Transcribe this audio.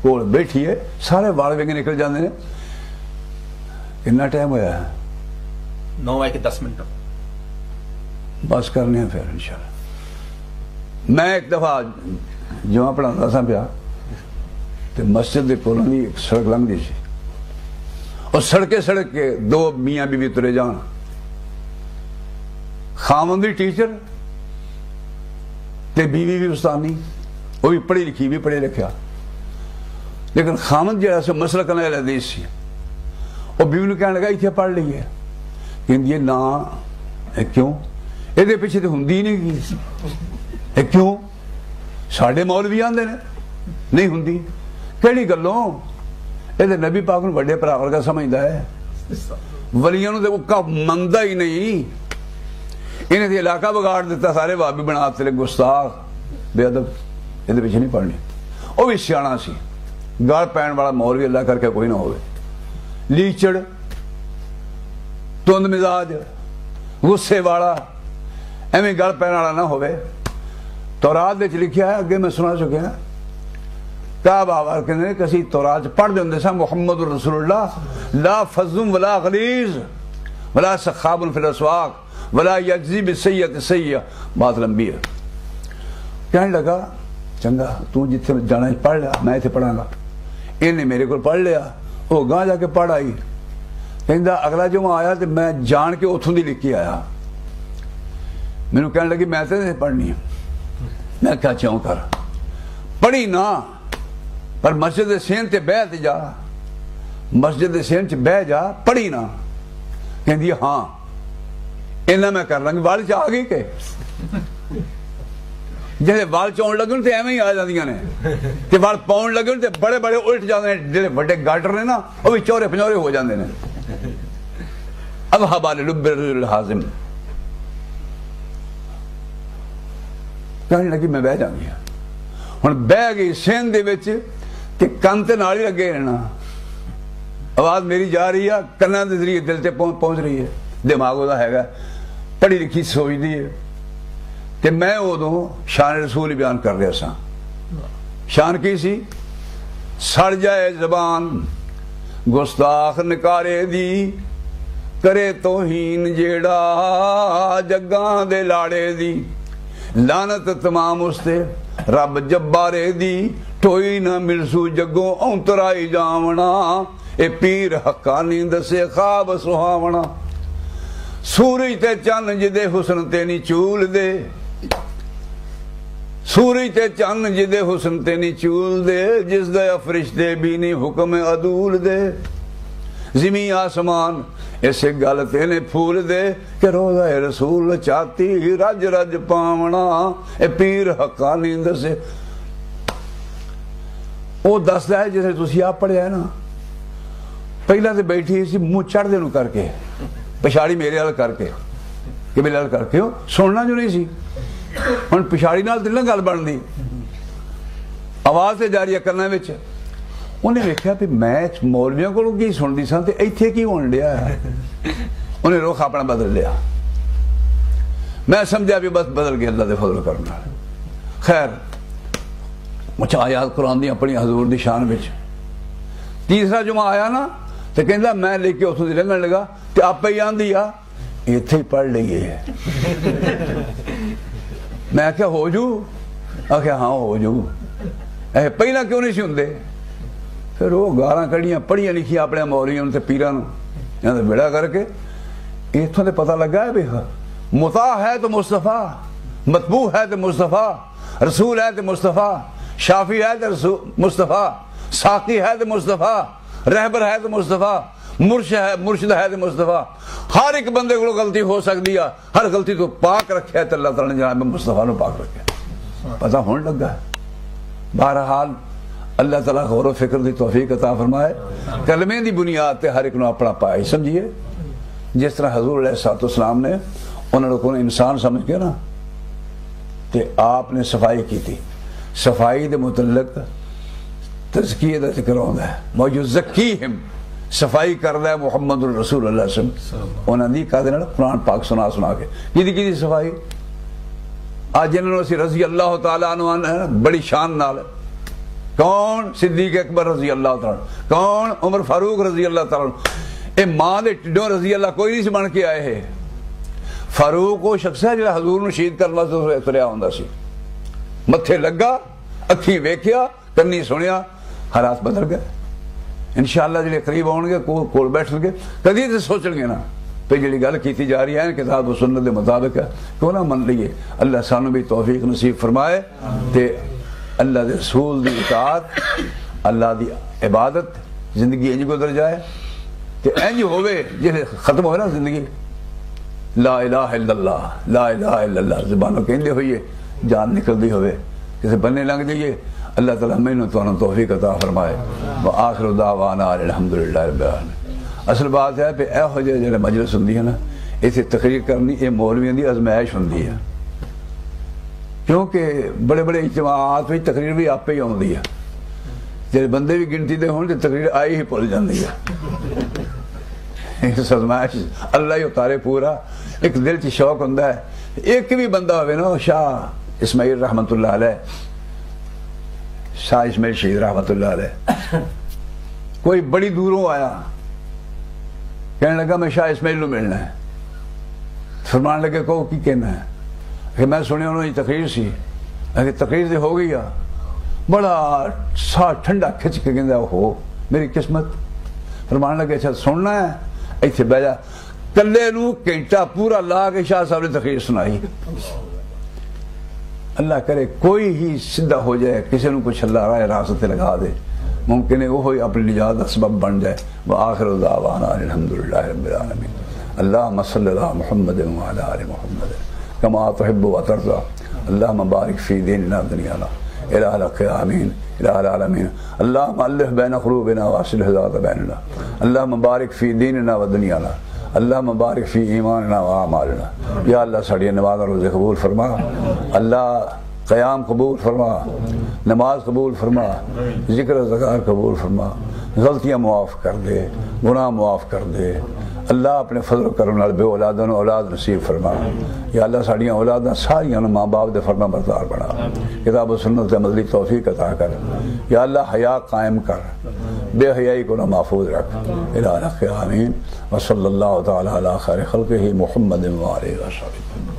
ਕੋਲ ਬੈਠੀ ਹੈ, ਸਾਰੇ ਵਾਲ ਵੇਂਗੇ ਨਿਕਲ ਜਾਂਦੇ ਨੇ। ਕਿੰਨਾ ਟਾਈਮ ਹੋਇਆ? 9:10 ਬਸ ਕਰਨੇ ਫਿਰ ਇਨਸ਼ਾਅੱਲਾ। ਮੈਂ ਇੱਕ ਦਫਾ ਜਮਾਂ ਪੜ੍ਹਾਉਂਦਾ ਸਾਂ ਪਿਆ ਤੇ ਮਸਜਿਦ ਦੇ ਕੋਲੋਂ ਦੀ ਇੱਕ ਸੜਕ ਲੰਘਦੀ ਸੀ, اور سڑک کے دو میاں بیوی ترے جان، خامن بھی ٹیچر تے بیوی بھی استانی، وہ بھی پڑھی لکھی بھی پڑھے لکھا، لیکن خامن جہاں سے مسئلہ کرنے والا حدیث سی، وہ بیوی نے کہنے لگا اتنے پڑھ لیے، کہ یہ نا کیوں یہ پیچھے تو ہندی نہیں کی، کیوں ساڑھے مولوی آندے نے نہیں ہندی، کہڑی گلوں یہ نبی پاک نے بڑے پرا ورگا سمجھتا ہے، ولیاں تو اکا منگتا ہی نہیں، انہیں تو علاقہ بگاڑ دیتا، سارے بابی بنا تلے گستاخ بے ادب، یہ پیچھے نہیں پڑھنی۔ وہ بھی سیاح سی، گال پین والا مولوی اللہ کر کے کوئی نہ ہوئے، لیچڑ تند مزاج غصے والا ایویں گل پین والا نہ ہوئے۔ تورات وچ لکھیا ہے، اگے میں سنا چکیا، کہا بابا کہنے کسی تورات پڑھ دے سا محمد رسول اللہ لا فظم ولا غلیظ ولا سخاب فی الاسواق ولا یجزی بالسیئۃ سیئہ، بات لمبی ہے۔ کہنے لگا چنگا تو جتھے جانا پڑھ لیا، میں اتنے پڑھاں گا۔ انہیں میرے کو پڑھ لیا، وہ گاں جا کے پڑھ آئی، کہندا اگلا جو میں آیا تو میں جان کے اتھوں دی لکھ کے آیا، میں نے کہنے لگی میں تے نہیں پڑھنی ہے۔ میں کیا چاہوں کر پڑھی نہ، پر مسجد سین تے بیٹھ جا، مسجد سین چ بہ جا، پڑھی نہ۔ کہندی ہاں اینا میں کر لوں گی۔ وال چ آ گئی کہ جیسے وال چون لگن تے ایویں ہی آ جاندیاں نے، تے وال پاؤن لگن تے بڑے بڑے الٹ جاندے نے، جڑے بڑے گاٹر نے نا وہ بھی چورے پنجورے ہو جاندے نے۔ اب حبال لب الحازم کہنے لگی میں بہ جاندی ہوں۔ ہن بہ گئی سین دے وچ کہ کن تے نال ہی لگے رہنا، آواز میری جا رہی ہے، کناں دے ذریعے دل تے پہنچ رہی ہے، دماغ وہ ہے پڑھی لکھی سوچتی ہے۔ کہ میں ادو شان رسول بیان کر رہا سا، شان کی سی؟ سڑ جائے زبان گستاخ نکارے دی، کرے توہین جیڑا جگاں دے لاڑے دی، لعنت تمام اس تے رب جبارے دی، ٹوئی نہ ملسو جگوں اونترائی جاونا، اے پیر حقانی دسے خواب سہاونا، سورج تے چن جدے حسن تے نی چول دے، سورج تے چن جدے حسن تے نی چول دے، جس دے فرشتے بھی نہیں حکم عدول دے، زمین آسمان ایسے گل تینے پھول دے، کہ روزہ رسول چاہتی رج رج پاونا، اے پیر حقانی دسے۔ وہ دستا ہے جیسے تسی آپ پڑھیا ہے نا، پہلا تے بیٹھی سی منہ چڑھ دے نو کر کے، پچھاڑی میرے حال کر کے، کہ میرے حال کر کے سننا جو نہیں سی، ہن پچھاڑی نال دل نہ گل بن دی، آواز تے جاری کرنا وچ۔ انہیں ویکھیا بھی میں مولویوں کو کی سن دی سا تے ایتھے کی ہون ڈیا ہے، انہیں رخ اپنا بدل لیا۔ میں سمجھا بھی بس بدل گیا اللہ دے فضل کرنا۔ خیر مجھے آیات قرآن دی اپنی حضور دی شان وچ۔ تیسرا جمعہ آیا نا تو کہندا میں لے کے اتھوں دی لنگن لگا تے آپ ہی آندی آ ایتھے ہی پڑھ لئیے۔ میں کیا ہو جو؟ آخیا ہاں ہو جو، اے پہلا کیوں نہیں سی ہوندے؟ پھر وہ گالاں کڑیاں پڑھیاں لکھیاں اپنے مولیاں تے پیراں نوں، یہاں تے بڑا کر کے ایتھوں تے پتہ لگا ہے بھی مطاع ہے تو مصطفیٰ، مطبوع ہے تو مصطفیٰ، رسول ہے تو مصطفیٰ، شافی ہے تو مصطفیٰ، ساقی ہے تو مصطفیٰ، رہبر ہے تو مصطفیٰ، مرشد ہے تو مصطفیٰ۔ ہر ایک بندے کو غلطی ہو سکتی ہے، ہر غلطی تو پاک رکھے ہے تو اللہ تعالیٰ نے جناب مصطفیٰ نے پاک رکھے، پتہ ہونے لگا ہے۔ بہرحال اللہ تعالیٰ غور و فکر دی توفیق عطا فرمائے، کلمے دی بنیاد تے ہر ایک نو اپنا پائے سمجھیے۔ جس طرح حضور علیہ السلام نے انہوں لوگوں نے انسان سمجھ کے نا تے آپ نے صفائی کی تھی، صفائی دے متعلق تزکیہ دا ذکر ہوتا ہے، موجود زکیہم صفائی کردہ ہے محمد الرسول اللہ علیہ وسلم، انہوں نے کہا دینا قرآن پاک سنا کے کی صفائی۔ آج جنہوں نے رضی اللہ تعالیٰ عنہ بڑی شان نال کون؟ صدیق اکبر رضی اللہ تعالیٰ، کون؟ عمر فاروق رضی اللہ تعالیٰ۔ اے ماں دے ٹڈوں رضی اللہ کوئی نہیں سی بن کے آئے ہے۔ فاروق وہ شخص ہے جڑا حضور نو شہید کرن واسطے تریا ہوندا سی، متھے لگا، اکھیں ویکھیا، کنی سنیا، حالات بدل گئے۔ انشاءاللہ جڑے قریب آؤ گے کول بیٹھن گے کدی تو سوچن گے نا پہ جڑی گل کیتی جا رہی ہے کتاب و سنت دے مطابق ہے، کیوں نہ من لئیے۔ اللہ سانو بھی توفیق نصیب فرمائے تے اللہ دے رسول دی اطاعت، اللہ دی عبادت زندگی انج گزر جائے تے انج ہوئے جیسے ختم ہوئے نا زندگی، لا الہ الا اللہ، لا الہ الا اللہ زبانوں کہندے ہوئیے، جان نکل دی ہوئے، کسی بننے لنگ جائیے۔ اللہ تعالیٰ مینوں تانوں توفیق عطا فرمائے۔ وآخر دعوانا الحمدللہ رب العالمین۔ اصل بات ہے کہ اے ہو جائے مجلس ہوندی ہے نا، اسے تقریر کرنی یہ مولویوں دی ازمائش ہوندی ہے، کیونکہ بڑے بڑے اجتماعات میں تقریر بھی آپ پہ ہی ہوندی ہے، جب بندے بھی گنتی دے ہون تو تقریر آئی ہی بھول جاندی ہے۔ اس ازمائش اللہ ہی اتارے پورا، ایک دل چ شوق ہوندا ہے، ایک بھی بندہ ہوئے نا، شاہ اسماعیل رحمت اللہ علیہ، شاہ اسماعیل شہید رحمت اللہ علیہ، کوئی بڑی دوروں آیا کہنے لگا میں شاہ اسماعیل نو ملنا ہے، فرمان لگے کہو کی کہنا ہے کہ میں سنے انہوں نے تقریر سی، تقریر سے ہو گئی بڑا سا ٹھنڈا کھچ کے کہندا ہو میری قسمت، فرمان لگے اچھا سننا ہے ایتھے بیٹھ جا، کلے نو گھنٹہ پورا لا کے شاہ صاحب نے تقریر سنائی۔ اللہ کرے کوئی ہی سدھا ہو جائے، کسی نے کچھ اللہ راہ راست لگا دے، ممکن ہے وہ اپنی نجات کا سبب بن جائے۔ وآخر دعوانا الحمدللہ رب العالمین۔ اللہم صلی اللہ محمد وعلی آل محمد کما تحب وترضى۔ اللہم بارک فی دیننا دنیانا الہ القیامین الہ العالمین۔ اللہم الف بین قلوبنا واصلح ذات بیننا۔ اللہم بارک فی دیننا و دنیانا۔ اللہم بارک فی ایماننا و اعمالنا۔ یا اللہ ساڑی نماز روزے قبول فرما، اللہ قیام قبول فرما، نماز قبول فرما، ذکر و ذکر قبول فرما، غلطیاں معاف کر دے، گناہ معاف کر دے۔ اللہ اپنے فضل و کرم نال بے اولادوں اولاد نصیب فرما۔ یا اللہ ساڑیاں اولاداں ساریاں ماں باپ دے فرما بردار بنا، کتاب و سنت سے عملی توفیق عطا کر۔ یا اللہ حیا قائم کر، بے حیائی کو نہ محفوظ رکھ۔ الہ القیامین۔ وصلی اللہ تعالی علی خیر خلقہ محمد و آلہ وصحبہ۔